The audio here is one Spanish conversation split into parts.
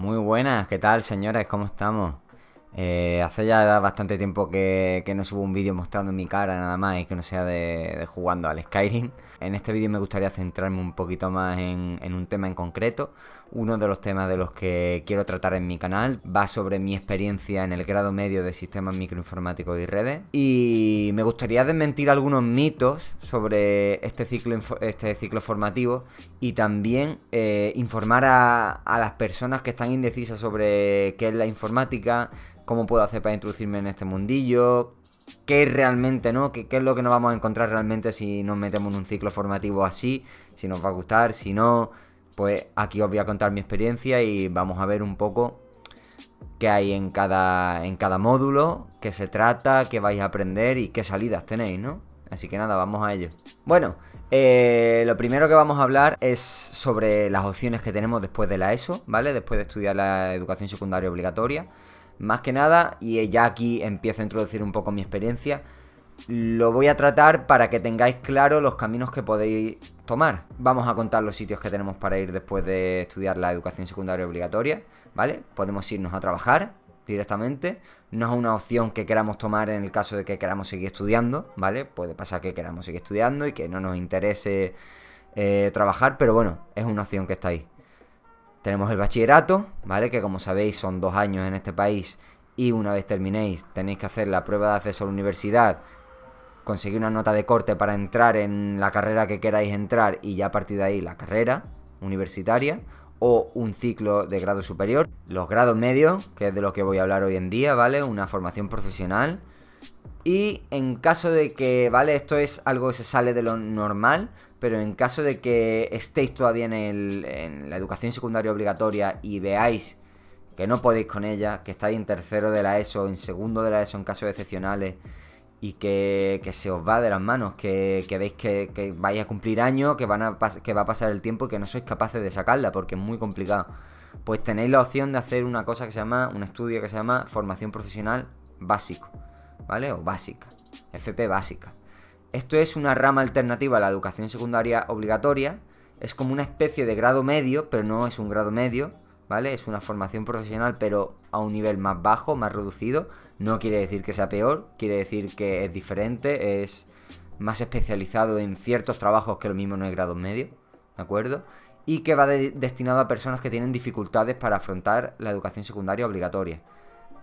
Muy buenas, ¿qué tal, señores? ¿Cómo estamos? Hace ya bastante tiempo que no subo un vídeo mostrando mi cara nada más y que no sea de jugando al Skyrim. En este vídeo me gustaría centrarme un poquito más en un tema en concreto. Uno de los temas de los que quiero tratar en mi canal va sobre mi experiencia en el grado medio de sistemas microinformáticos y redes. Y me gustaría desmentir algunos mitos sobre este ciclo formativo y también informar a las personas que están indecisas sobre qué es la informática, cómo puedo hacer para introducirme en este mundillo, qué es realmente, ¿no? ¿Qué es lo que nos vamos a encontrar realmente si nos metemos en un ciclo formativo así? Si nos va a gustar, si no, pues aquí os voy a contar mi experiencia y vamos a ver un poco qué hay en cada módulo, qué se trata, qué vais a aprender y qué salidas tenéis, ¿no? Así que nada, vamos a ello. Bueno, lo primero que vamos a hablar es sobre las opciones que tenemos después de la ESO, ¿vale? Después de estudiar la educación secundaria obligatoria. Más que nada, y ya aquí empiezo a introducir un poco mi experiencia, lo voy a tratar para que tengáis claro los caminos que podéis tomar. Vamos a contar los sitios que tenemos para ir después de estudiar la educación secundaria obligatoria, ¿vale? Podemos irnos a trabajar directamente. No es una opción que queramos tomar en el caso de que queramos seguir estudiando, ¿vale? Puede pasar que queramos seguir estudiando y que no nos interese trabajar, pero bueno, es una opción que está ahí. Tenemos el bachillerato, ¿vale? Que como sabéis son 2 años en este país y una vez terminéis tenéis que hacer la prueba de acceso a la universidad, conseguir una nota de corte para entrar en la carrera que queráis entrar y ya a partir de ahí la carrera universitaria o un ciclo de grado superior. Los grados medios, que es de lo que voy a hablar hoy en día, ¿vale? Una formación profesional. Y en caso de que, ¿vale? Esto es algo que se sale de lo normal, pero en caso de que estéis todavía en la educación secundaria obligatoria y veáis que no podéis con ella, que estáis en tercero de la ESO, en segundo de la ESO en casos excepcionales y que se os va de las manos, que veis que vais a cumplir años, que va a pasar el tiempo y que no sois capaces de sacarla porque es muy complicado, pues tenéis la opción de hacer una cosa que se llama, un estudio que se llama formación profesional básico, ¿vale? O básica, FP básica. Esto es una rama alternativa a la educación secundaria obligatoria, es como una especie de grado medio, pero no es un grado medio, ¿vale? Es una formación profesional, pero a un nivel más bajo, más reducido. No quiere decir que sea peor, quiere decir que es diferente, es más especializado en ciertos trabajos que lo mismo no es grado medio, ¿de acuerdo? Y que va destinado a personas que tienen dificultades para afrontar la educación secundaria obligatoria.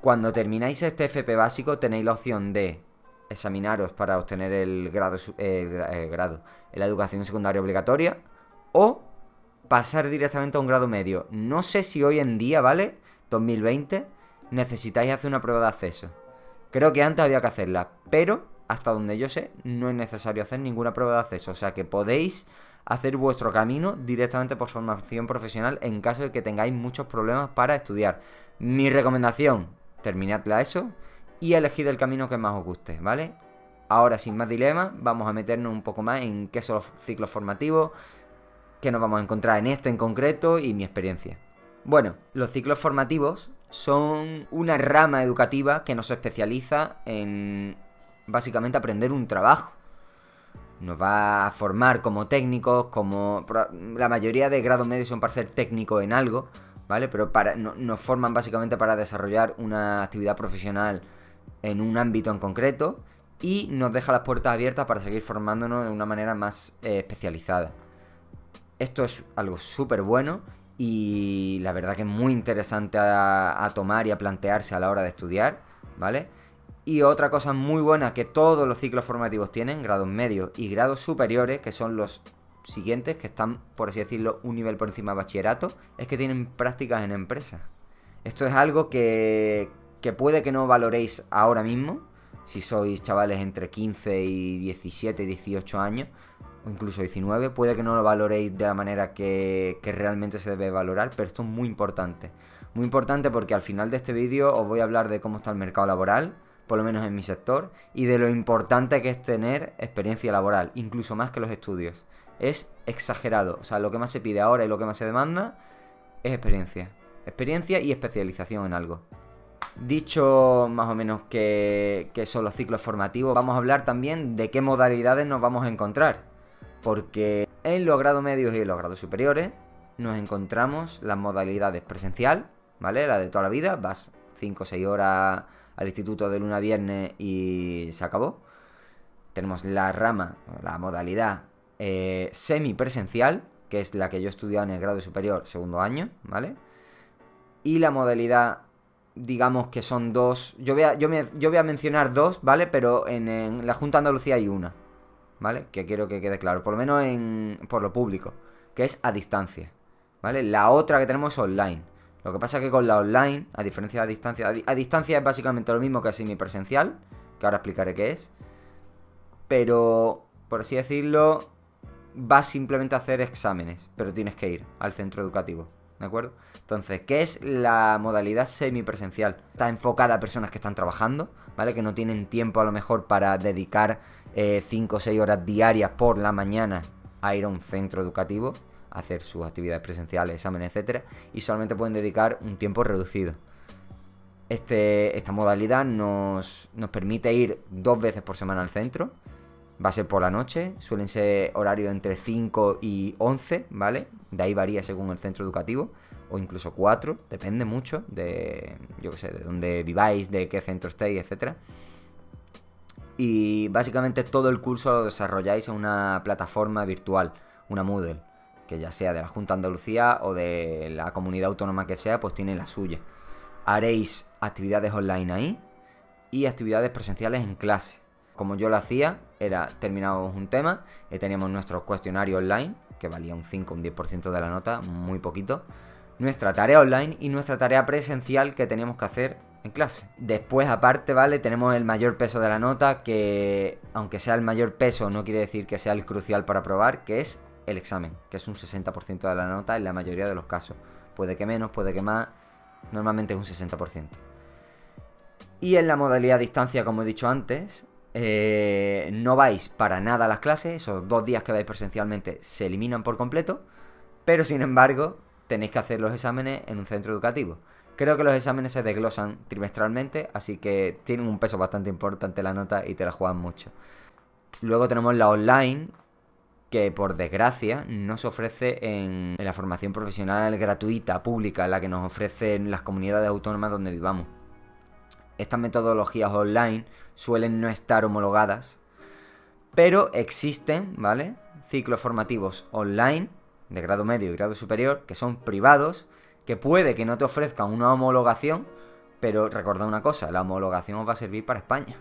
Cuando termináis este FP básico tenéis la opción de examinaros para obtener el grado en la educación secundaria obligatoria o pasar directamente a un grado medio. No sé si hoy en día, ¿vale? 2020, necesitáis hacer una prueba de acceso. Creo que antes había que hacerla, pero hasta donde yo sé, no es necesario hacer ninguna prueba de acceso. O sea que podéis hacer vuestro camino directamente por formación profesional en caso de que tengáis muchos problemas para estudiar. Mi recomendación, terminad la ESO y elegid el camino que más os guste, ¿vale? Ahora, sin más dilemas, vamos a meternos un poco más en qué son los ciclos formativos, qué nos vamos a encontrar en este en concreto y mi experiencia. Bueno, los ciclos formativos son una rama educativa que nos especializa en básicamente aprender un trabajo. Nos va a formar como técnicos, como la mayoría de grados medios son para ser técnico en algo, ¿vale? Pero nos forman básicamente para desarrollar una actividad profesional en un ámbito en concreto y nos deja las puertas abiertas para seguir formándonos de una manera más especializada. Esto es algo súper bueno y la verdad que es muy interesante a tomar y a plantearse a la hora de estudiar, ¿vale? Y otra cosa muy buena que todos los ciclos formativos tienen, grados medios y grados superiores, que son los siguientes, que están, por así decirlo, un nivel por encima de bachillerato, es que tienen prácticas en empresas. Esto es algo que puede que no valoréis ahora mismo, si sois chavales entre 15 y 17, 18 años, o incluso 19, puede que no lo valoréis de la manera que realmente se debe valorar, pero esto es muy importante. Muy importante porque al final de este vídeo os voy a hablar de cómo está el mercado laboral, por lo menos en mi sector, y de lo importante que es tener experiencia laboral, incluso más que los estudios. Es exagerado, o sea, lo que más se pide ahora y lo que más se demanda es experiencia. Experiencia y especialización en algo. Dicho más o menos que son los ciclos formativos, vamos a hablar también de qué modalidades nos vamos a encontrar. Porque en los grados medios y en los grados superiores nos encontramos las modalidades presencial, ¿vale? La de toda la vida, vas 5 o 6 horas al instituto de lunes a viernes y se acabó. Tenemos la rama, la modalidad semipresencial, que es la que yo he estudiado en el grado superior, segundo año, ¿vale? Y la modalidad, digamos que son dos, yo voy a mencionar dos, ¿vale? Pero en la Junta de Andalucía hay una, ¿vale? Que quiero que quede claro, por lo menos por lo público, que es a distancia, ¿vale? La otra que tenemos es online. Lo que pasa es que con la online, a diferencia de a distancia, a distancia es básicamente lo mismo que semipresencial, que ahora explicaré qué es, pero, por así decirlo, vas simplemente a hacer exámenes, pero tienes que ir al centro educativo, ¿de acuerdo? Entonces, ¿qué es la modalidad semipresencial? Está enfocada a personas que están trabajando, ¿vale? Que no tienen tiempo a lo mejor para dedicar 5 o 6 horas diarias por la mañana a ir a un centro educativo, a hacer sus actividades presenciales, exámenes, etcétera, y solamente pueden dedicar un tiempo reducido. Esta modalidad nos permite ir 2 veces por semana al centro. Va a ser por la noche, suelen ser horarios entre 5 y 11, ¿vale? De ahí varía según el centro educativo, o incluso 4, depende mucho de, yo qué sé, de dónde viváis, de qué centro estéis, etcétera. Y básicamente todo el curso lo desarrolláis en una plataforma virtual, una Moodle, que ya sea de la Junta de Andalucía o de la comunidad autónoma que sea, pues tiene la suya. Haréis actividades online ahí y actividades presenciales en clase. Como yo lo hacía, terminábamos un tema y teníamos nuestro cuestionario online, que valía un 5 o un 10% de la nota, muy poquito. Nuestra tarea online y nuestra tarea presencial que teníamos que hacer en clase. Después, aparte, ¿vale? Tenemos el mayor peso de la nota, que aunque sea el mayor peso, no quiere decir que sea el crucial para aprobar, que es el examen, que es un 60% de la nota en la mayoría de los casos. Puede que menos, puede que más, normalmente es un 60%. Y en la modalidad distancia, como he dicho antes, no vais para nada a las clases, esos 2 días que vais presencialmente se eliminan por completo, pero sin embargo tenéis que hacer los exámenes en un centro educativo. Creo que los exámenes se desglosan trimestralmente, así que tienen un peso bastante importante en la nota y te la juegan mucho. Luego tenemos la online, que por desgracia no se ofrece en la formación profesional gratuita, pública, la que nos ofrecen las comunidades autónomas donde vivamos. Estas metodologías online suelen no estar homologadas, pero existen, ¿vale? Ciclos formativos online de grado medio y grado superior que son privados, que puede que no te ofrezcan una homologación, pero recordad una cosa, la homologación os va a servir para España.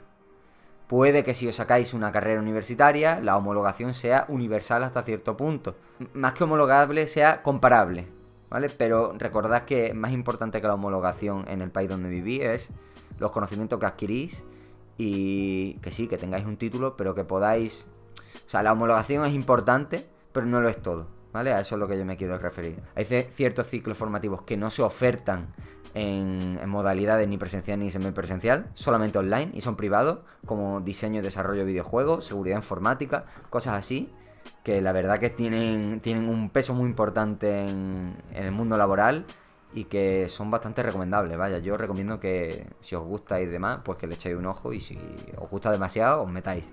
Puede que si os sacáis una carrera universitaria, la homologación sea universal hasta cierto punto. Más que homologable, sea comparable, ¿vale? Pero recordad que más importante que la homologación en el país donde vivís es los conocimientos que adquirís y que sí, que tengáis un título, pero que podáis... O sea, la homologación es importante, pero no lo es todo, ¿vale? A eso es lo que yo me quiero referir. Hay ciertos ciclos formativos que no se ofertan en modalidades ni presencial ni semipresencial, solamente online y son privados, como diseño y desarrollo de videojuegos, seguridad informática, cosas así, que la verdad que tienen un peso muy importante en el mundo laboral y que son bastante recomendables. Vaya, yo recomiendo que si os gusta y demás, pues que le echéis un ojo, y si os gusta demasiado, os metáis.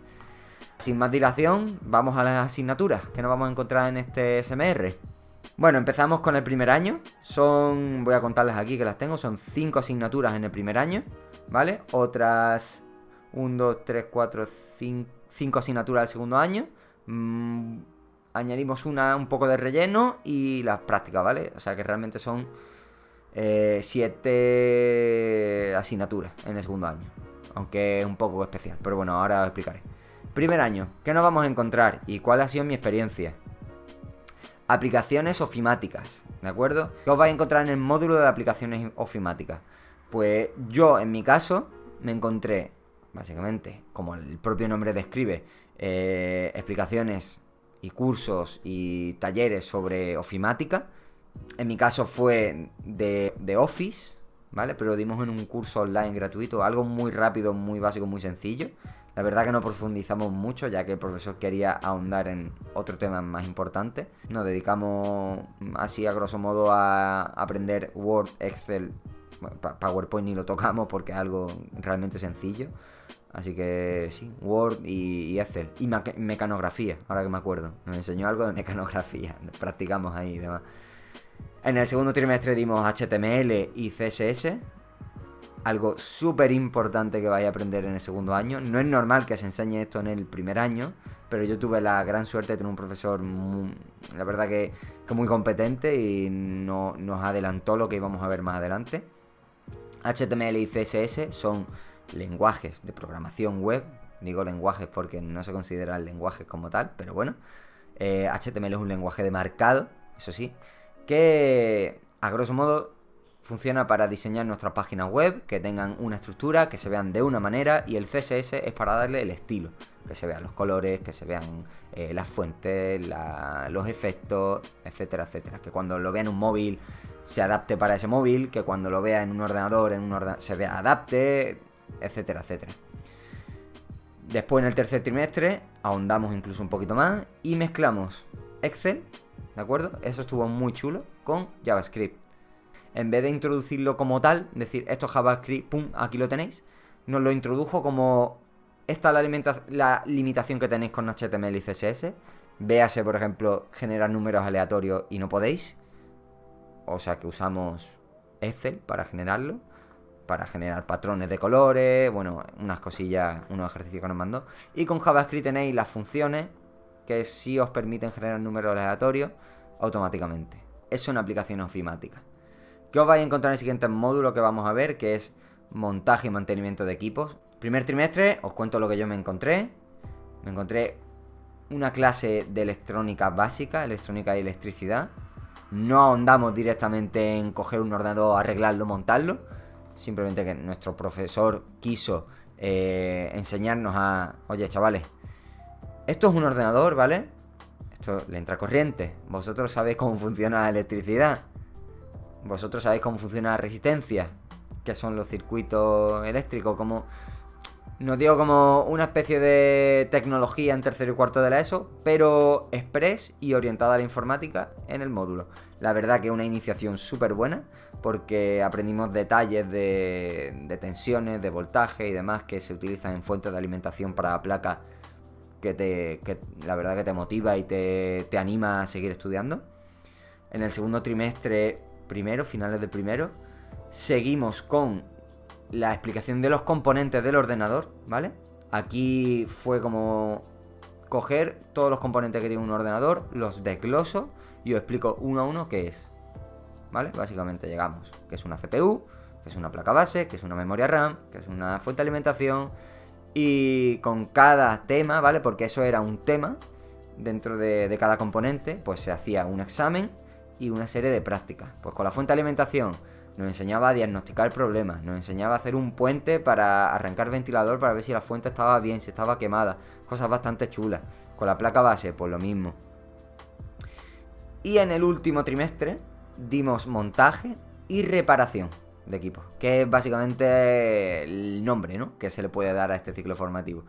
Sin más dilación, vamos a las asignaturas que nos vamos a encontrar en este SMR. Bueno, empezamos con el primer año. Voy a contarles aquí que las tengo, son 5 asignaturas en el primer año, ¿vale? Otras 1, 2, 3, 4, 5 asignaturas al segundo año. Añadimos un poco de relleno y las prácticas, ¿vale? O sea que realmente son 7 asignaturas en el segundo año, aunque es un poco especial, pero bueno, ahora os explicaré. Primer año, ¿qué nos vamos a encontrar y cuál ha sido mi experiencia? Aplicaciones ofimáticas, ¿de acuerdo? ¿Qué os vais a encontrar en el módulo de aplicaciones ofimáticas? Pues yo, en mi caso, me encontré, básicamente, como el propio nombre describe, explicaciones y cursos y talleres sobre ofimática. En mi caso fue de Office, ¿vale? Pero lo dimos en un curso online gratuito, algo muy rápido, muy básico, muy sencillo. La verdad que no profundizamos mucho, ya que el profesor quería ahondar en otro tema más importante. Nos dedicamos así a grosso modo a aprender Word, Excel, bueno, PowerPoint ni lo tocamos porque es algo realmente sencillo. Así que sí, Word y Excel. Y mecanografía, ahora que me acuerdo. Nos enseñó algo de mecanografía, practicamos ahí y demás. En el segundo trimestre dimos HTML y CSS, algo súper importante que vais a aprender en el segundo año. No es normal que se enseñe esto en el primer año, pero yo tuve la gran suerte de tener un profesor la verdad que muy competente y nos adelantó lo que íbamos a ver más adelante. HTML y CSS son lenguajes de programación web. Digo lenguajes porque no se consideran lenguajes como tal, pero bueno. HTML es un lenguaje de marcado, eso sí, que a grosso modo funciona para diseñar nuestras páginas web, que tengan una estructura, que se vean de una manera, y el CSS es para darle el estilo, que se vean los colores, que se vean las fuentes, los efectos, etcétera, etcétera. Que cuando lo vea en un móvil se adapte para ese móvil, que cuando lo vea en un ordenador, se vea adapte, etcétera, etcétera. Después en el tercer trimestre ahondamos incluso un poquito más y mezclamos Excel, ¿de acuerdo? Eso estuvo muy chulo con JavaScript. En vez de introducirlo como tal, decir esto es JavaScript, pum, aquí lo tenéis, nos lo introdujo como esta es la limitación que tenéis con HTML y CSS. Véase, por ejemplo, generar números aleatorios y no podéis. O sea que usamos Excel para generarlo, para generar patrones de colores, bueno, unas cosillas, unos ejercicios que nos mandó. Y con JavaScript tenéis las funciones que sí os permiten generar números aleatorios automáticamente. Es una aplicación ofimática. ¿Qué os vais a encontrar en el siguiente módulo que vamos a ver? Que es montaje y mantenimiento de equipos. Primer trimestre, os cuento lo que yo me encontré. Me encontré una clase de electrónica básica, electrónica y electricidad. No ahondamos directamente en coger un ordenador, arreglarlo, montarlo. Simplemente que nuestro profesor quiso enseñarnos a... Oye, chavales, esto es un ordenador, ¿vale? Esto le entra corriente. Vosotros sabéis cómo funciona la electricidad. Vosotros sabéis cómo funciona la resistencia. ¿Qué son los circuitos eléctricos? Como... Nos dio como una especie de tecnología en tercero y cuarto de la ESO, pero express y orientada a la informática en el módulo. La verdad que una iniciación súper buena, porque aprendimos detalles de tensiones, de voltaje y demás que se utilizan en fuentes de alimentación para la placa, que la verdad que te motiva y te anima a seguir estudiando. En el segundo trimestre, finales del primero, seguimos con la explicación de los componentes del ordenador, ¿vale? Aquí fue como coger todos los componentes que tiene un ordenador, los desgloso y os explico uno a uno qué es, ¿vale? Básicamente llegamos, que es una CPU, que es una placa base, que es una memoria RAM, que es una fuente de alimentación, y con cada tema, ¿vale? Porque eso era un tema, dentro de cada componente, pues se hacía un examen y una serie de prácticas. Pues con la fuente de alimentación nos enseñaba a diagnosticar problemas, nos enseñaba a hacer un puente para arrancar ventilador para ver si la fuente estaba bien, si estaba quemada, cosas bastante chulas. Con la placa base, pues lo mismo. Y en el último trimestre dimos montaje y reparación de equipos, que es básicamente el nombre, ¿no?, que se le puede dar a este ciclo formativo.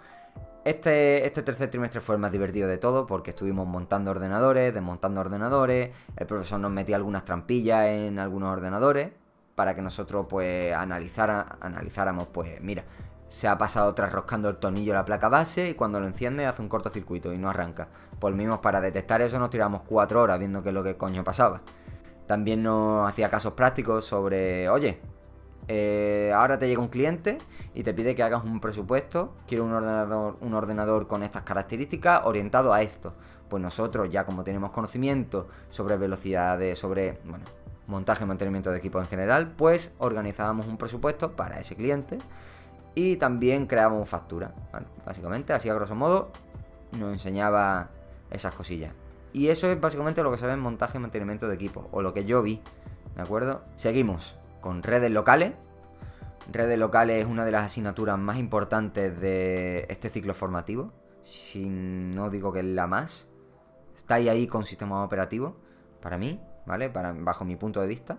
Este tercer trimestre fue el más divertido de todo porque estuvimos montando ordenadores, desmontando ordenadores, el profesor nos metía algunas trampillas en algunos ordenadores para que nosotros pues analizáramos, pues mira, se ha pasado trasroscando el tornillo de la placa base y cuando lo enciende hace un cortocircuito y no arranca. Pues mismo para detectar eso nos tiramos 4 horas viendo qué es lo que coño pasaba. También nos hacía casos prácticos sobre, oye, ahora te llega un cliente y te pide que hagas un presupuesto, quiero un ordenador con estas características orientado a esto. Pues nosotros ya como tenemos conocimiento sobre velocidades, sobre, bueno, montaje y mantenimiento de equipo en general, pues organizábamos un presupuesto para ese cliente y también creábamos factura. Bueno, básicamente, así a grosso modo, nos enseñaba esas cosillas. Y eso es básicamente lo que se ve en montaje y mantenimiento de equipo, o lo que yo vi, ¿de acuerdo? Seguimos con redes locales. Redes locales es una de las asignaturas más importantes de este ciclo formativo, si no digo que es la más. Está ahí con sistemas operativos, para mí, ¿vale? Bajo mi punto de vista.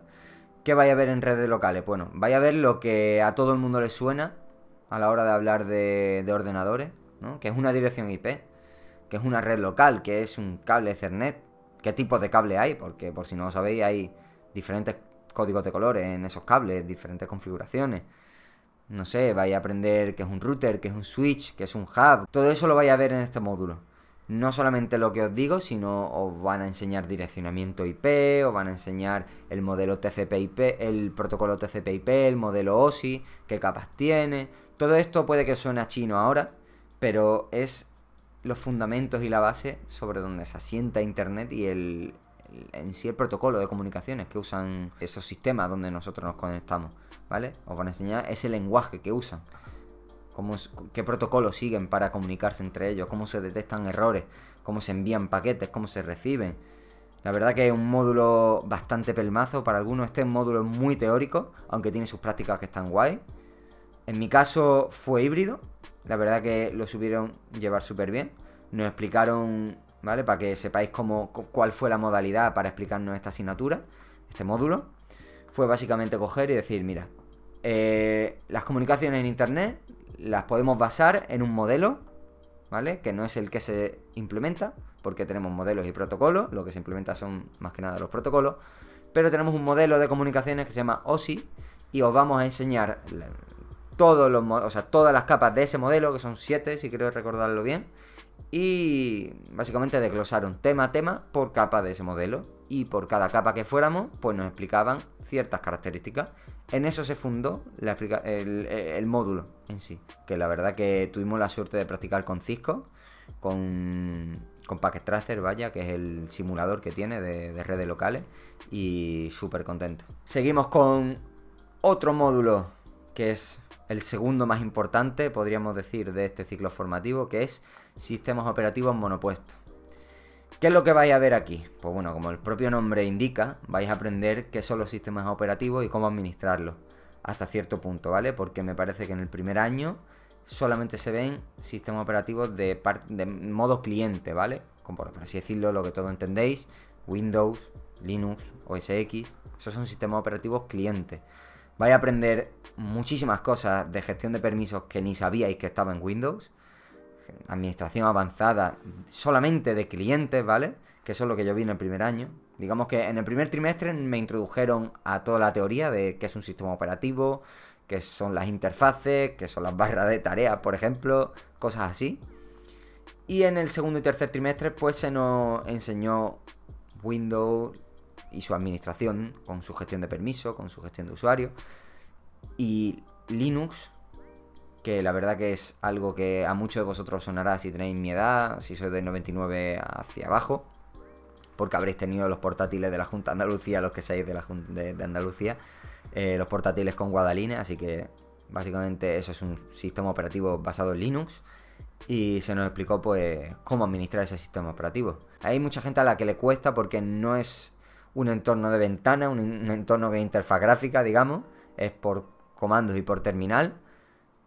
¿Qué vais a ver en redes locales? Bueno, vais a ver lo que a todo el mundo le suena a la hora de hablar de ordenadores, ¿no? Que es una dirección IP, que es una red local, que es un cable Ethernet. ¿Qué tipos de cable hay? Porque por si no lo sabéis, hay diferentes códigos de colores en esos cables, diferentes configuraciones. No sé, vais a aprender qué es un router, qué es un switch, qué es un hub. Todo eso lo vais a ver en este módulo. no solamente lo que os digo, sino os van a enseñar direccionamiento IP, os van a enseñar el modelo TCP/IP, el protocolo TCP/IP, el modelo OSI, qué capas tiene. Todo esto puede que suene a chino ahora, pero es los fundamentos y la base sobre donde se asienta Internet y en sí el protocolo de comunicaciones que usan esos sistemas donde nosotros nos conectamos, ¿vale? Os van a enseñar ese lenguaje que usan. Qué protocolos siguen para comunicarse entre ellos, cómo se detectan errores, cómo se envían paquetes, cómo se reciben. La verdad que es un módulo bastante pelmazo para algunos. Este módulo es muy teórico, aunque tiene sus prácticas que están guay. En mi caso fue híbrido. La verdad que lo supieron llevar súper bien. Nos explicaron, ¿vale? Para que sepáis cuál fue la modalidad para explicarnos esta asignatura, este módulo. Fue básicamente coger y decir, mira, las comunicaciones en Internet las podemos basar en un modelo, ¿vale? Que no es el que se implementa, porque tenemos modelos y protocolos. Lo que se implementa son más que nada los protocolos. Pero tenemos un modelo de comunicaciones que se llama OSI y os vamos a enseñar todas las capas de ese modelo, que son 7, si quiero recordarlo bien. Y básicamente desglosaron tema a tema por capa de ese modelo. Y por cada capa que fuéramos, pues nos explicaban ciertas características. En eso se fundó el módulo en sí. Que la verdad que tuvimos la suerte de practicar con Cisco, con Packet Tracer, vaya, que es el simulador que tiene de redes locales. Y súper contento. Seguimos con otro módulo que es el segundo más importante, podríamos decir, de este ciclo formativo, que es sistemas operativos monopuestos. ¿Qué es lo que vais a ver aquí? Pues bueno, como el propio nombre indica, vais a aprender qué son los sistemas operativos y cómo administrarlos, hasta cierto punto, ¿vale? Porque me parece que en el primer año solamente se ven sistemas operativos de modo cliente, ¿vale? Como por así decirlo, lo que todos entendéis, Windows, Linux, OS X, esos son sistemas operativos clientes. Vais a aprender muchísimas cosas de gestión de permisos que ni sabíais que estaba en Windows. Administración avanzada solamente de clientes, ¿vale? Que eso es lo que yo vi en el primer año. Digamos que en el primer trimestre me introdujeron a toda la teoría de qué es un sistema operativo, qué son las interfaces, qué son las barras de tareas, por ejemplo, cosas así. Y en el segundo y tercer trimestre pues se nos enseñó Windows y su administración, con su gestión de permisos, con su gestión de usuario. Y Linux, que la verdad que es algo que a muchos de vosotros sonará si tenéis mi edad, si sois del 99 hacia abajo, porque habréis tenido los portátiles de la Junta de Andalucía, los que seáis de Andalucía, los portátiles con Guadaline, así que básicamente eso es un sistema operativo basado en Linux. Y se nos explicó pues cómo administrar ese sistema operativo. Hay mucha gente a la que le cuesta porque no es un entorno de ventana, un entorno de interfaz gráfica, digamos, es por comandos y por terminal.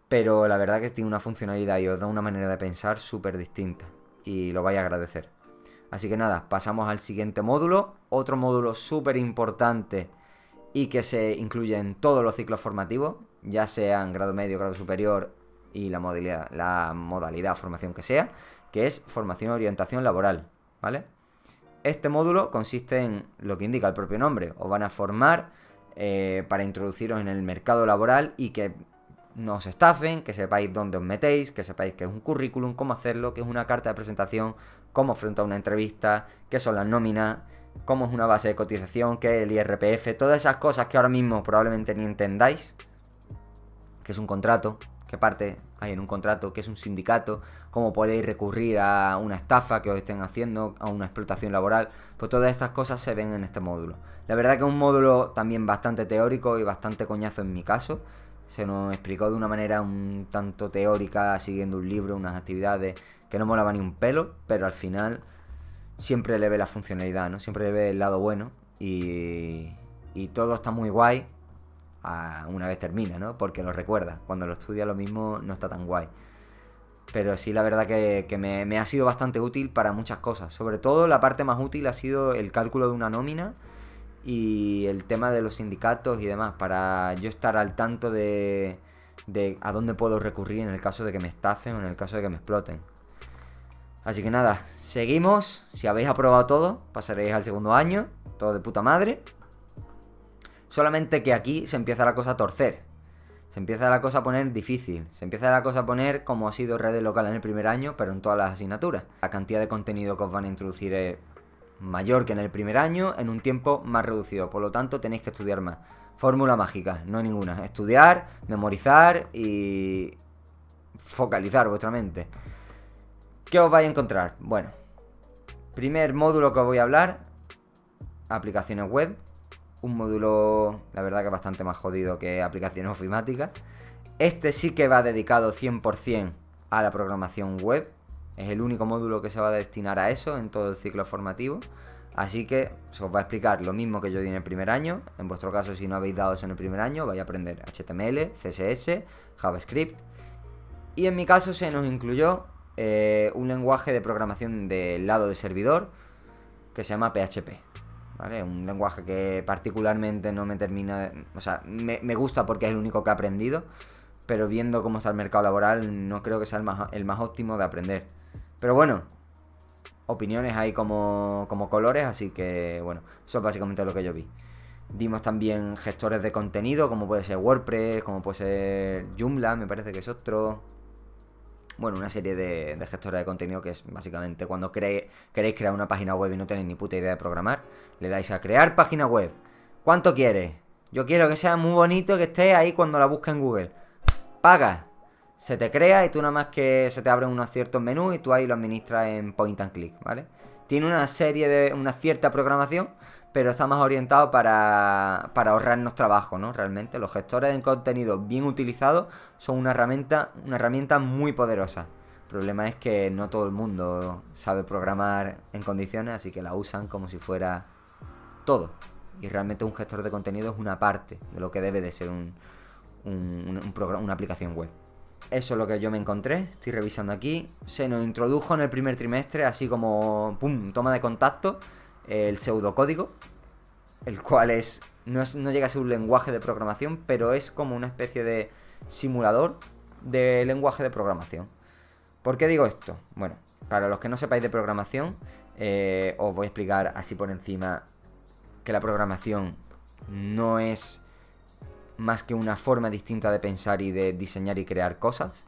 Pero la verdad que tiene una funcionalidad y os da una manera de pensar súper distinta. Y lo vais a agradecer. Así que nada, pasamos al siguiente módulo. Otro módulo súper importante y que se incluye en todos los ciclos formativos, ya sean grado medio, grado superior y la modalidad formación que sea, que es formación y orientación laboral, ¿vale? Este módulo consiste en lo que indica el propio nombre. Os van a formar para introduciros en el mercado laboral y que no os estafen, que sepáis dónde os metéis, que sepáis qué es un currículum, cómo hacerlo, qué es una carta de presentación, cómo afrontar una entrevista, qué son las nóminas, cómo es una base de cotización, qué es el IRPF, todas esas cosas que ahora mismo probablemente ni entendáis, qué es un contrato, qué parte hay en un contrato, qué es un sindicato, cómo podéis recurrir a una estafa que os estén haciendo, a una explotación laboral. Pues todas estas cosas se ven en este módulo. La verdad que es un módulo también bastante teórico y bastante coñazo en mi caso. Se nos explicó de una manera un tanto teórica, siguiendo un libro, unas actividades que no molaba ni un pelo, pero al final siempre le ve la funcionalidad, ¿no? Siempre le ve el lado bueno y todo está muy guay una vez termina, ¿no? Porque lo recuerda. Cuando lo estudia lo mismo no está tan guay. Pero sí, la verdad que me ha sido bastante útil para muchas cosas. Sobre todo la parte más útil ha sido el cálculo de una nómina y el tema de los sindicatos y demás, para yo estar al tanto de a dónde puedo recurrir en el caso de que me estafen o en el caso de que me exploten. Así que nada, seguimos. Si habéis aprobado todo, pasaréis al segundo año, todo de puta madre. Solamente que aquí se empieza la cosa a torcer. Se empieza la cosa a poner difícil, se empieza la cosa a poner como ha sido redes local en el primer año, pero en todas las asignaturas. La cantidad de contenido que os van a introducir es mayor que en el primer año en un tiempo más reducido, por lo tanto tenéis que estudiar más. Fórmula mágica, no hay ninguna. Estudiar, memorizar y focalizar vuestra mente. ¿Qué os vais a encontrar? Bueno, primer módulo que os voy a hablar, aplicaciones web. Un módulo, la verdad que bastante más jodido que aplicaciones ofimáticas. Este sí que va dedicado 100% a la programación web. Es el único módulo que se va a destinar a eso en todo el ciclo formativo. Así que se os va a explicar lo mismo que yo di en el primer año. En vuestro caso, si no habéis dado eso en el primer año, vais a aprender HTML, CSS, JavaScript. Y en mi caso se nos incluyó un lenguaje de programación del lado de servidor que se llama PHP. ¿Vale? Un lenguaje que particularmente no me termina... O sea, me gusta porque es el único que he aprendido, pero viendo cómo está el mercado laboral no creo que sea el más óptimo de aprender. Pero bueno, opiniones hay como colores, así que bueno, eso es básicamente lo que yo vi. Dimos también gestores de contenido, como puede ser WordPress, como puede ser Joomla, me parece que es otro. Bueno, una serie de gestores de contenido que es básicamente cuando queréis crear una página web y no tenéis ni puta idea de programar, le dais a crear página web. ¿Cuánto quieres? Yo quiero que sea muy bonito, que esté ahí cuando la busques en Google. Paga. Se te crea y tú nada más que se te abren unos ciertos menús y tú ahí lo administras en point and click, ¿vale? Tiene una cierta programación, pero está más orientado para ahorrarnos trabajo, ¿no? Realmente, los gestores de contenido bien utilizados son una herramienta muy poderosa. El problema es que no todo el mundo sabe programar en condiciones, así que la usan como si fuera todo. Y realmente un gestor de contenido es una parte de lo que debe de ser una aplicación web. Eso es lo que yo me encontré, estoy revisando aquí. Se nos introdujo en el primer trimestre, así como, ¡pum!, toma de contacto, el pseudocódigo, el cual no llega a ser un lenguaje de programación, pero es como una especie de simulador de lenguaje de programación. ¿Por qué digo esto? Bueno, para los que no sepáis de programación, os voy a explicar así por encima que la programación no es más que una forma distinta de pensar y de diseñar y crear cosas.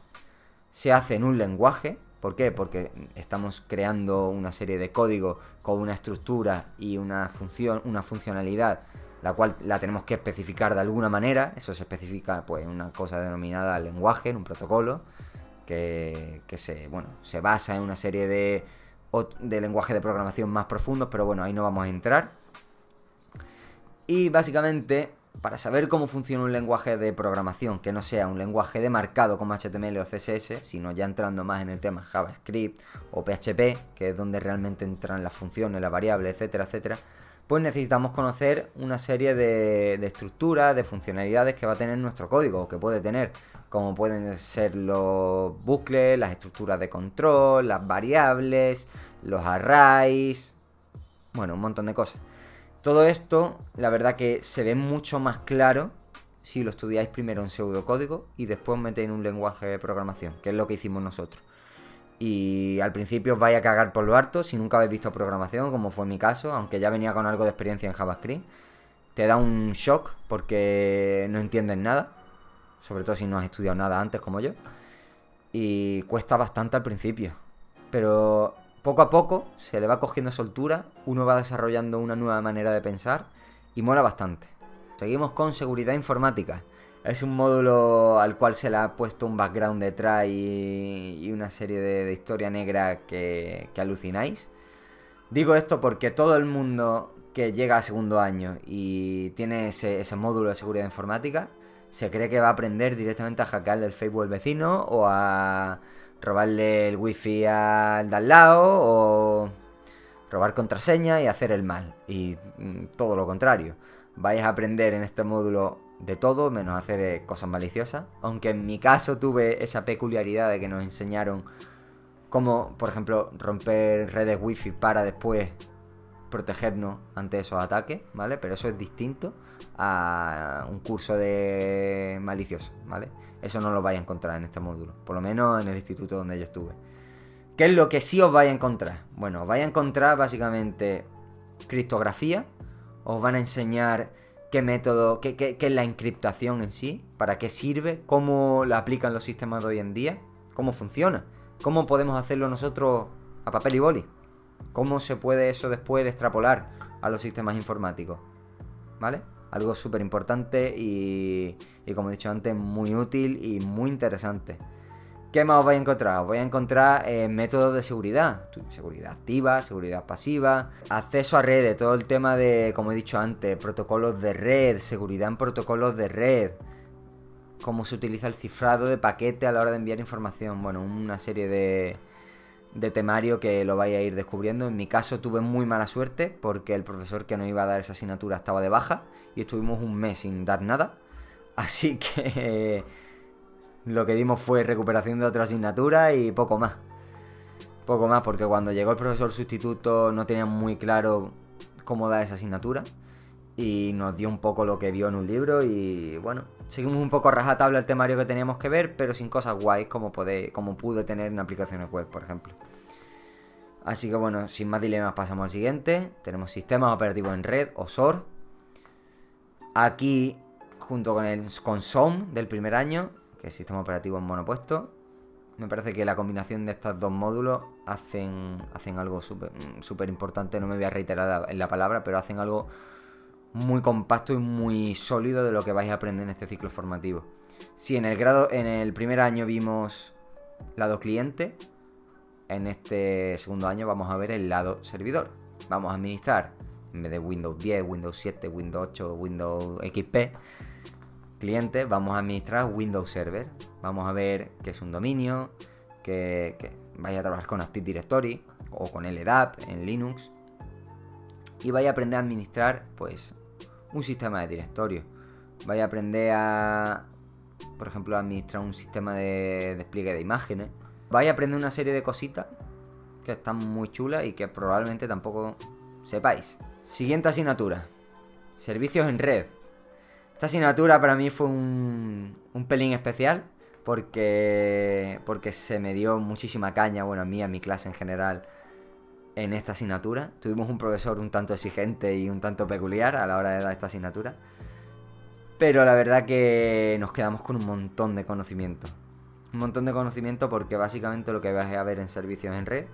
Se hace en un lenguaje. ¿Por qué? Porque estamos creando una serie de código con una estructura y una funcionalidad, la cual la tenemos que especificar de alguna manera. Eso se especifica pues en una cosa denominada lenguaje, en un protocolo, que se basa en una serie de lenguajes de programación más profundos, pero bueno, ahí no vamos a entrar. Y básicamente, para saber cómo funciona un lenguaje de programación que no sea un lenguaje de marcado como HTML o CSS, sino ya entrando más en el tema JavaScript o PHP, que es donde realmente entran las funciones, las variables, etcétera, etcétera, pues necesitamos conocer una serie de estructuras, de funcionalidades que va a tener nuestro código, o que puede tener, como pueden ser los bucles, las estructuras de control, las variables, los arrays, bueno, un montón de cosas. Todo esto, la verdad que se ve mucho más claro si lo estudiáis primero en pseudocódigo y después metéis en un lenguaje de programación, que es lo que hicimos nosotros. Y al principio os vais a cagar por lo harto si nunca habéis visto programación, como fue mi caso, aunque ya venía con algo de experiencia en JavaScript. Te da un shock porque no entiendes nada, sobre todo si no has estudiado nada antes como yo. Y cuesta bastante al principio, pero poco a poco se le va cogiendo soltura, uno va desarrollando una nueva manera de pensar y mola bastante. Seguimos con seguridad informática. Es un módulo al cual se le ha puesto un background detrás y una serie de historia negra que alucináis. Digo esto porque todo el mundo que llega a segundo año y tiene ese módulo de seguridad informática se cree que va a aprender directamente a hackearle el Facebook al vecino o a robarle el wifi al de al lado o robar contraseña y hacer el mal. Y todo lo contrario. Vais a aprender en este módulo de todo, menos hacer cosas maliciosas. Aunque en mi caso tuve esa peculiaridad de que nos enseñaron cómo, por ejemplo, romper redes wifi para después protegernos ante esos ataques, ¿vale? Pero eso es distinto a un curso de malicioso, ¿vale? Eso no lo vais a encontrar en este módulo, por lo menos en el instituto donde yo estuve. ¿Qué es lo que sí os vais a encontrar? Bueno, os vais a encontrar básicamente criptografía, os van a enseñar qué método, qué es la encriptación en sí, para qué sirve, cómo la aplican los sistemas de hoy en día, cómo funciona, cómo podemos hacerlo nosotros a papel y boli, cómo se puede eso después extrapolar a los sistemas informáticos, ¿vale? Algo súper importante y como he dicho antes, muy útil y muy interesante. ¿Qué más os vais a encontrar? Os vais a encontrar métodos de seguridad. Seguridad activa, seguridad pasiva, acceso a redes, todo el tema de, como he dicho antes, protocolos de red, seguridad en protocolos de red, cómo se utiliza el cifrado de paquete a la hora de enviar información. Bueno, una serie de temario que lo vais a ir descubriendo. En mi caso tuve muy mala suerte porque el profesor que nos iba a dar esa asignatura estaba de baja y estuvimos un mes sin dar nada. Así que lo que dimos fue recuperación de otra asignatura y poco más. Poco más, porque cuando llegó el profesor sustituto no tenía muy claro cómo dar esa asignatura y nos dio un poco lo que vio en un libro y bueno, seguimos un poco a rajatabla el temario que teníamos que ver, pero sin cosas guays como pude tener en aplicaciones web, por ejemplo. Así que bueno, sin más dilemas pasamos al siguiente. Tenemos sistemas operativos en red o SOR. Aquí, junto con SOM del primer año, que es sistema operativo en monopuesto, me parece que la combinación de estos dos módulos hacen algo súper importante. No me voy a reiterar en la palabra, pero hacen algo muy compacto y muy sólido de lo que vais a aprender en este ciclo formativo. Si en el primer año vimos lado cliente, en este segundo año vamos a ver el lado servidor. Vamos a administrar, en vez de Windows 10, Windows 7, Windows 8, Windows XP cliente, vamos a administrar Windows Server. Vamos a ver qué es un dominio, que vaya a trabajar con Active Directory o con LDAP en Linux. Y vaya a aprender a administrar, pues, un sistema de directorio. Vaya a aprender a, por ejemplo, a administrar un sistema de despliegue de imágenes. Vaya a aprender una serie de cositas que están muy chulas y que probablemente tampoco sepáis. Siguiente asignatura. Servicios en red. Esta asignatura para mí fue un pelín especial porque se me dio muchísima caña, bueno, a mí, a mi clase en general, en esta asignatura. Tuvimos un profesor un tanto exigente y un tanto peculiar a la hora de dar esta asignatura. Pero la verdad que nos quedamos con un montón de conocimiento. Un montón de conocimiento porque básicamente lo que vais a ver en servicios en red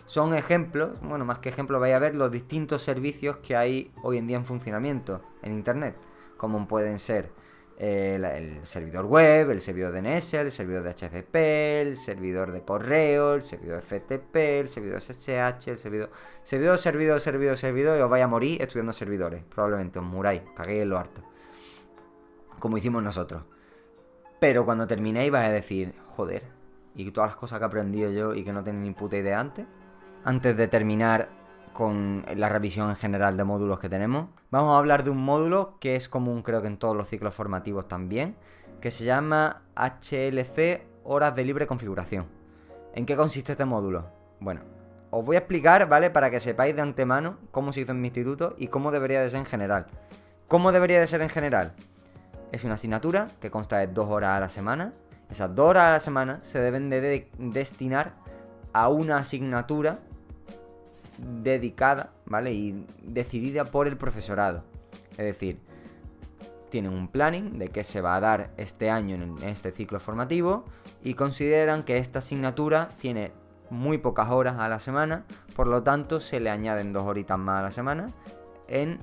son ejemplos, bueno, más que ejemplos, vais a ver los distintos servicios que hay hoy en día en funcionamiento en Internet. Como pueden ser el servidor web, el servidor DNS, el servidor de HCP, el servidor de correo, el servidor FTP, el servidor SSH, el servidor, y os vais a morir estudiando servidores. Probablemente os muráis, caguéis en lo harto. Como hicimos nosotros. Pero cuando terminéis vais a decir, joder, y todas las cosas que he aprendido yo y que no tenía ni puta idea antes. Antes de terminar con la revisión en general de módulos que tenemos, vamos a hablar de un módulo que es común, creo que en todos los ciclos formativos también, que se llama HLC, Horas de Libre Configuración. ¿En qué consiste este módulo? Bueno, os voy a explicar, ¿vale? Para que sepáis de antemano cómo se hizo en mi instituto y cómo debería de ser en general. ¿Cómo debería de ser en general? Es una asignatura que consta de 2 horas a la semana. Esas 2 horas a la semana se deben de destinar a una asignatura dedicada, ¿vale? Y decidida por el profesorado. Es decir, tienen un planning de qué se va a dar este año en este ciclo formativo y consideran que esta asignatura tiene muy pocas horas a la semana, por lo tanto se le añaden 2 horitas más a la semana en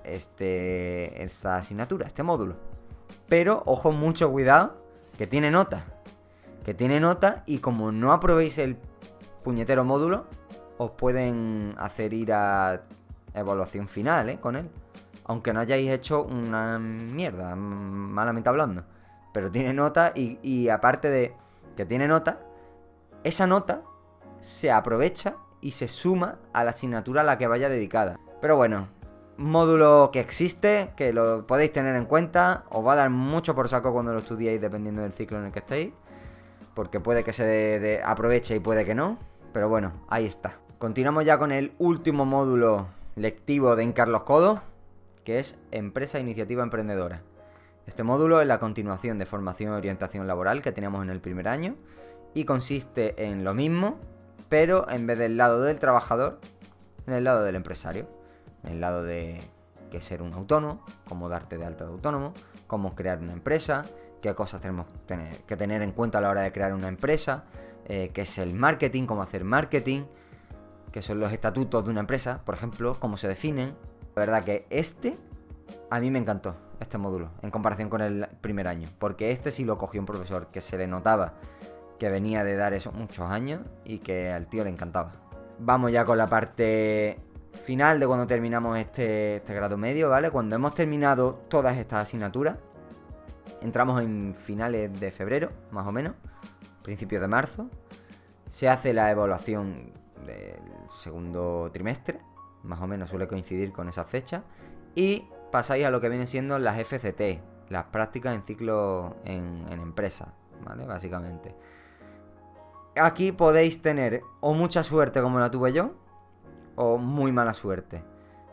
esta asignatura, este módulo. Pero, ojo, mucho cuidado, que tiene nota. Que tiene nota y como no aprobéis el puñetero módulo, os pueden hacer ir a evaluación final, con él. Aunque no hayáis hecho una mierda, malamente hablando. Pero tiene nota y aparte de que tiene nota, esa nota se aprovecha y se suma a la asignatura a la que vaya dedicada. Pero bueno, módulo que existe, que lo podéis tener en cuenta. Os va a dar mucho por saco cuando lo estudiéis dependiendo del ciclo en el que estéis. Porque puede que se aproveche y puede que no. Pero bueno, ahí está. Continuamos ya con el último módulo lectivo de Hincar los Codos, que es Empresa e Iniciativa Emprendedora. Este módulo es la continuación de formación y orientación laboral que teníamos en el primer año y consiste en lo mismo, pero en vez del lado del trabajador, en el lado del empresario, en el lado de qué es ser un autónomo, cómo darte de alta de autónomo, cómo crear una empresa, qué cosas tenemos que tener en cuenta a la hora de crear una empresa, qué es el marketing, cómo hacer marketing, qué son los estatutos de una empresa, por ejemplo, cómo se definen. La verdad que a mí me encantó, este módulo, en comparación con el primer año, porque sí lo cogió un profesor que se le notaba que venía de dar eso muchos años y que al tío le encantaba. Vamos ya con la parte final de cuando terminamos este grado medio, ¿vale? Cuando hemos terminado todas estas asignaturas, entramos en finales de febrero, más o menos, principios de marzo. Se hace la evaluación del segundo trimestre, más o menos suele coincidir con esa fecha. Y pasáis a lo que vienen siendo las FCT, las prácticas en ciclo en empresa, ¿vale? Básicamente. Aquí podéis tener o mucha suerte como la tuve yo, o muy mala suerte.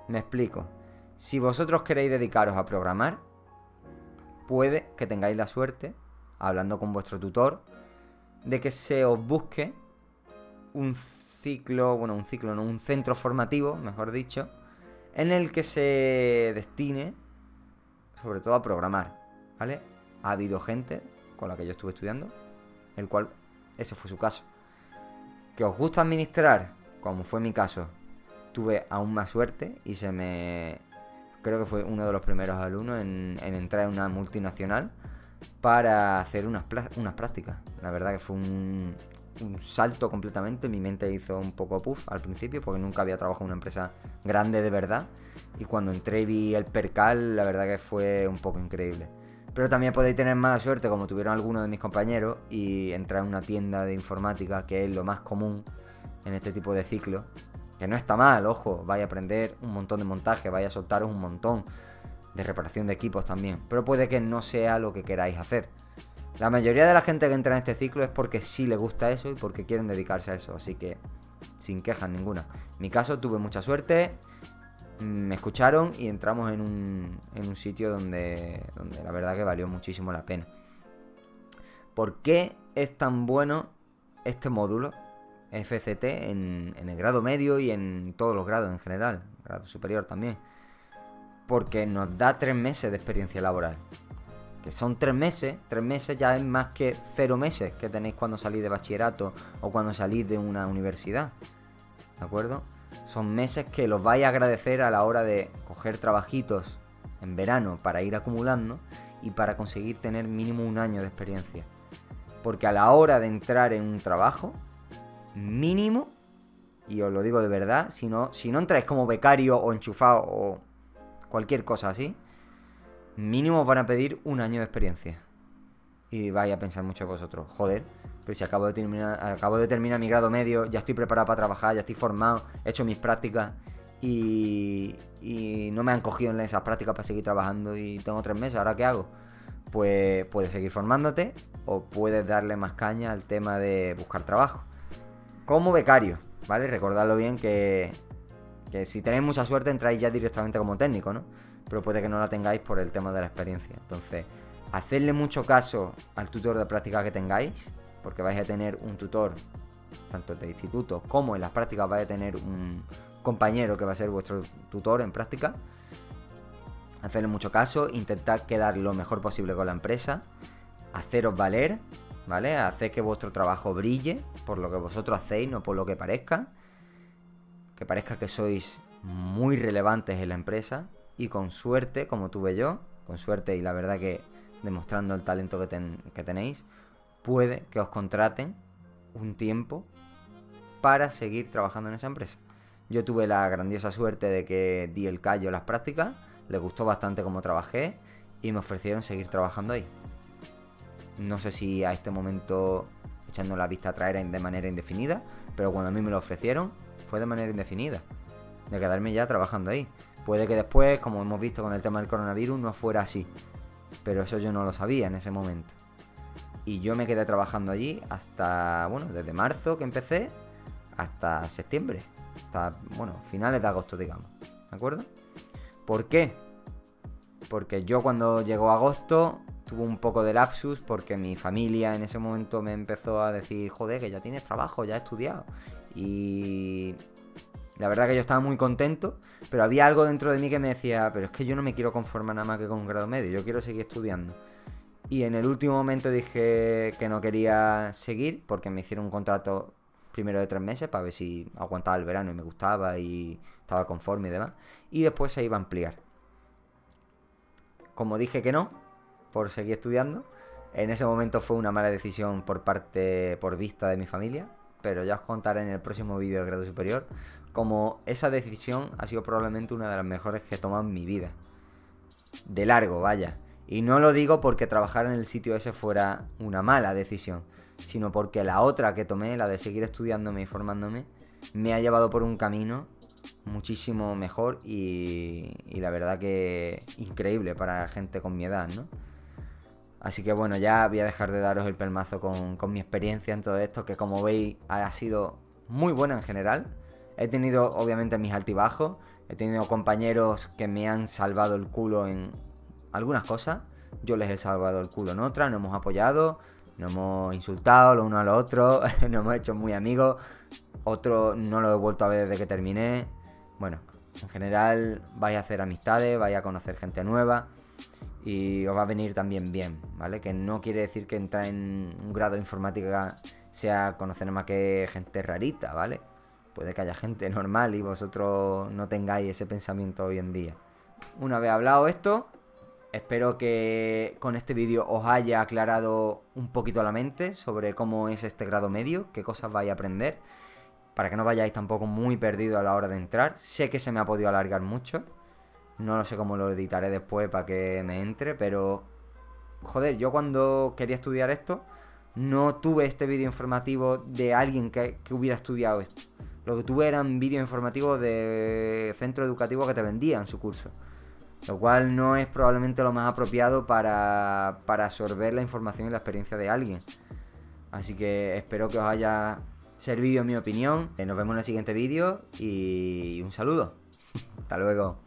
Me explico. Si vosotros queréis dedicaros a programar, puede que tengáis la suerte, hablando con vuestro tutor, de que se os busque un centro formativo, mejor dicho, en el que se destine sobre todo a programar, ¿vale? Ha habido gente con la que yo estuve estudiando, el cual ese fue su caso. ¿Que os gusta administrar? Como fue mi caso, tuve aún más suerte y creo que fue uno de los primeros alumnos en entrar en una multinacional para hacer unas prácticas. La verdad que fue un salto completamente. Mi mente hizo un poco puff al principio porque nunca había trabajado en una empresa grande de verdad. Y cuando entré y vi el percal, la verdad que fue un poco increíble. Pero también podéis tener mala suerte, como tuvieron algunos de mis compañeros, y entrar en una tienda de informática, que es lo más común en este tipo de ciclos. Que no está mal, ojo, vais a aprender un montón de montaje, vais a soltaros un montón de reparación de equipos también. Pero puede que no sea lo que queráis hacer. La mayoría de la gente que entra en este ciclo es porque sí le gusta eso y porque quieren dedicarse a eso. Así que sin quejas ninguna. En mi caso tuve mucha suerte, me escucharon y entramos en un sitio donde la verdad que valió muchísimo la pena. ¿Por qué es tan bueno este módulo FCT en el grado medio y en todos los grados en general, grado superior también? Porque nos da 3 meses de experiencia laboral. Que son 3 meses ya es más que 0 meses que tenéis cuando salís de bachillerato o cuando salís de una universidad, ¿de acuerdo? Son meses que los vais a agradecer a la hora de coger trabajitos en verano para ir acumulando y para conseguir tener mínimo 1 año de experiencia. Porque a la hora de entrar en un trabajo, mínimo, y os lo digo de verdad, si no entráis como becario o enchufado o cualquier cosa así, mínimo van a pedir 1 año de experiencia. Y vais a pensar mucho vosotros, joder, pero si acabo de terminar mi grado medio, ya estoy preparado para trabajar, ya estoy formado, he hecho mis prácticas y no me han cogido en esas prácticas para seguir trabajando y tengo 3 meses, ¿ahora qué hago? Pues puedes seguir formándote o puedes darle más caña al tema de buscar trabajo. Como becario, ¿vale? Recordadlo bien que si tenéis mucha suerte entráis ya directamente como técnico, ¿no? Pero puede que no la tengáis por el tema de la experiencia. Entonces, hacedle mucho caso al tutor de práctica que tengáis, porque vais a tener un tutor, tanto de instituto como en las prácticas vais a tener un compañero que va a ser vuestro tutor en práctica. Hacedle mucho caso, intentad quedar lo mejor posible con la empresa, haceros valer, ¿vale? Haced que vuestro trabajo brille por lo que vosotros hacéis, no por lo que parezca. Que parezca que sois muy relevantes en la empresa. Y con suerte, como tuve yo, con suerte y la verdad que demostrando el talento que tenéis, puede que os contraten un tiempo para seguir trabajando en esa empresa. Yo tuve la grandiosa suerte de que di el callo en las prácticas, les gustó bastante cómo trabajé y me ofrecieron seguir trabajando ahí. No sé si a este momento, echando la vista atrás, era de manera indefinida, pero cuando a mí me lo ofrecieron, fue de manera indefinida, de quedarme ya trabajando ahí. Puede que después, como hemos visto con el tema del coronavirus, no fuera así, pero eso yo no lo sabía en ese momento. Y yo me quedé trabajando allí hasta, desde marzo que empecé hasta septiembre, hasta, finales de agosto, digamos, ¿de acuerdo? ¿Por qué? Porque yo cuando llegó agosto tuve un poco de lapsus porque mi familia en ese momento me empezó a decir, joder, que ya tienes trabajo, ya has estudiado. Y La verdad que yo estaba muy contento, pero había algo dentro de mí que me decía, pero es que yo no me quiero conformar nada más que con un grado medio, yo quiero seguir estudiando. Y en el último momento dije que no quería seguir porque me hicieron un contrato primero de 3 meses para ver si aguantaba el verano y me gustaba y estaba conforme y demás. Y después se iba a ampliar. Como dije que no, por seguir estudiando, en ese momento fue una mala decisión por vista de mi familia, pero ya os contaré en el próximo vídeo de grado superior como esa decisión ha sido probablemente una de las mejores que he tomado en mi vida. De largo, vaya. Y no lo digo porque trabajar en el sitio ese fuera una mala decisión, sino porque la otra que tomé, la de seguir estudiándome y formándome, me ha llevado por un camino muchísimo mejor y la verdad que increíble para gente con mi edad, ¿no? Así que bueno, ya voy a dejar de daros el pelmazo con mi experiencia en todo esto, que como veis ha sido muy buena en general. He tenido obviamente mis altibajos, he tenido compañeros que me han salvado el culo en algunas cosas, yo les he salvado el culo en otras, nos hemos apoyado, nos hemos insultado los unos a los otros, nos hemos hecho muy amigos, otros no lo he vuelto a ver desde que terminé. Bueno, en general vais a hacer amistades, vais a conocer gente nueva y os va a venir también bien, ¿vale? Que no quiere decir que entrar en un grado de informática sea conocer más que gente rarita, ¿vale? Puede que haya gente normal y vosotros no tengáis ese pensamiento hoy en día. Una vez hablado esto, espero que con este vídeo os haya aclarado un poquito la mente sobre cómo es este grado medio, qué cosas vais a aprender, para que no vayáis tampoco muy perdidos a la hora de entrar. Sé que se me ha podido alargar mucho, no lo sé cómo lo editaré después para que me entre, pero joder, yo cuando quería estudiar esto no tuve este vídeo informativo de alguien que hubiera estudiado esto. Lo que tuve eran vídeos informativos de centros educativos que te vendían su curso, lo cual no es probablemente lo más apropiado para absorber la información y la experiencia de alguien. Así que espero que os haya servido mi opinión. Nos vemos en el siguiente vídeo y un saludo. Hasta luego.